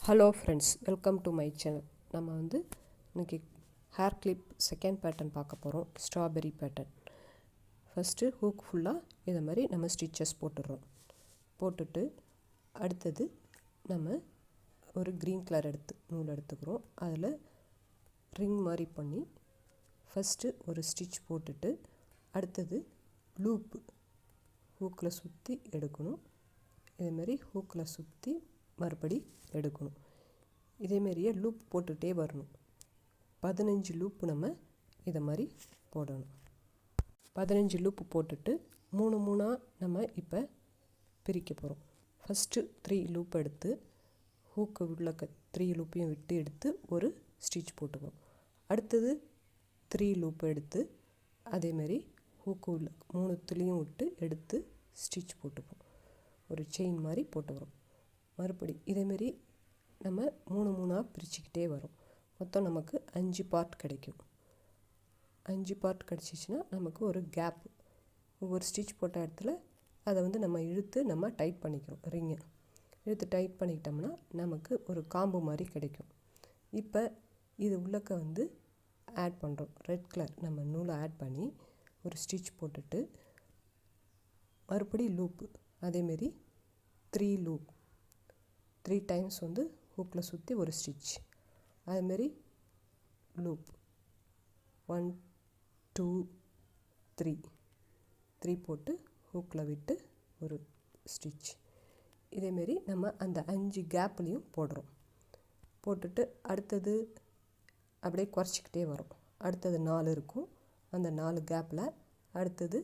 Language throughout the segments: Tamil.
Hello friends, welcome to my channel. நம்ம இன்றைக்கி ஹேர் கிளிப் செகண்ட் பேட்டர்ன் பார்க்க போகிறோம். Strawberry pattern. ஃபஸ்ட்டு ஹூக் ஃபுல்லாக இதை மாதிரி நம்ம ஸ்டிச்சஸ் போட்டுடுறோம். போட்டுட்டு அடுத்தது நம்ம ஒரு க்ரீன் கலர் நூல் எடுத்துக்கிறோம். அதில் ரிங் மாதிரி பண்ணி ஃபஸ்ட்டு ஒரு ஸ்டிச் போட்டுட்டு அடுத்தது லூப்பு ஹூக்கில் சுற்றி எடுக்கணும். இதேமாரி ஹூக்கில் சுற்றி மறுபடி எடுக்கணும். இதேமாரியே லூப் போட்டுகிட்டே வரணும். 15 லூப்பு நம்ம இதை மாதிரி போடணும். 15 லூப்பு போட்டுட்டு 3 நம்ம இப்போ பிரிக்க போகிறோம். ஃபஸ்ட்டு 3 லூப் எடுத்து ஹூக்கு உள்ள 3 லூப்பையும் விட்டு எடுத்து ஒரு ஸ்டிச் போட்டுக்கணும். அடுத்தது 3 லூப் எடுத்து அதேமாரி ஹூக்கு உள்ள 3 விட்டு எடுத்து ஸ்டிச் போட்டுப்போம். ஒரு செயின் மாதிரி போட்டுக்கிறோம். மறுபடி இதேமாரி நம்ம 3 பிரிச்சுக்கிட்டே வரோம். மொத்தம் நமக்கு 5 பார்ட் கிடைக்கும். 5 பார்ட் கிடச்சிச்சின்னா நமக்கு ஒரு கேப், ஒவ்வொரு ஸ்டிச் போட்ட இடத்துல அதை நம்ம இழுத்து நம்ம டைட் பண்ணிக்கிறோம். ரிங்கை இழுத்து டைட் பண்ணிக்கிட்டோம்னா நமக்கு ஒரு காம்பு மாதிரி கிடைக்கும். இப்போ இது உள்ளக்க ஆட் பண்ணுறோம். ரெட் கலர் நம்ம நூலை ஆட் பண்ணி ஒரு ஸ்டிச் போட்டுட்டு மறுபடி லூப்பு அதேமாரி 3 லூப் 3 டைம்ஸ் ஹூக்கில் சுற்றி ஒரு ஸ்டிச். அதுமாரி லூப் 1 2 3 போட்டு ஹூக்கில் விட்டு ஒரு ஸ்டிச். இதேமாரி நம்ம அந்த 5 கேப்லேயும் போடுறோம். போட்டுட்டு அடுத்தது அப்படியே குறைச்சிக்கிட்டே வரோம். அடுத்தது 4 இருக்கும். அந்த 4 கேப்பில் அடுத்தது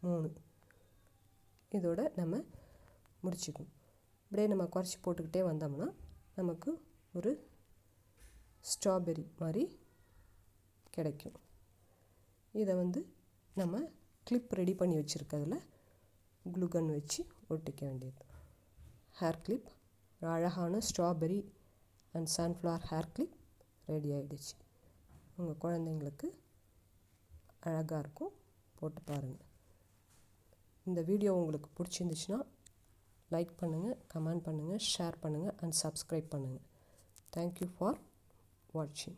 3 இதோட நம்ம முடிச்சுக்கணும். இப்படியே நம்ம குறைச்சி போட்டுக்கிட்டே வந்தோம்னா நமக்கு ஒரு ஸ்ட்ராபெரி மாதிரி கிடைக்கும். இதை நம்ம கிளிப் ரெடி பண்ணி வச்சுருக்கிறதுல க்ளூகன் வச்சு ஒட்டிக்க வேண்டியது. ஹேர் கிளிப், அழகான strawberry and sunflower hair clip ready ஆகிடுச்சு. உங்கள் குழந்தைங்களுக்கு அழகாக இருக்கும். போட்டு பாருங்கள். இந்த வீடியோ உங்களுக்கு பிடிச்சிருந்துச்சுன்னா லைக் பண்ணுங்கள், கமெண்ட் பண்ணுங்கள், ஷேர் பண்ணுங்கள் அண்ட் சப்ஸ்கிரைப் பண்ணுங்கள். தேங்க்யூ ஃபார் வாட்சிங்.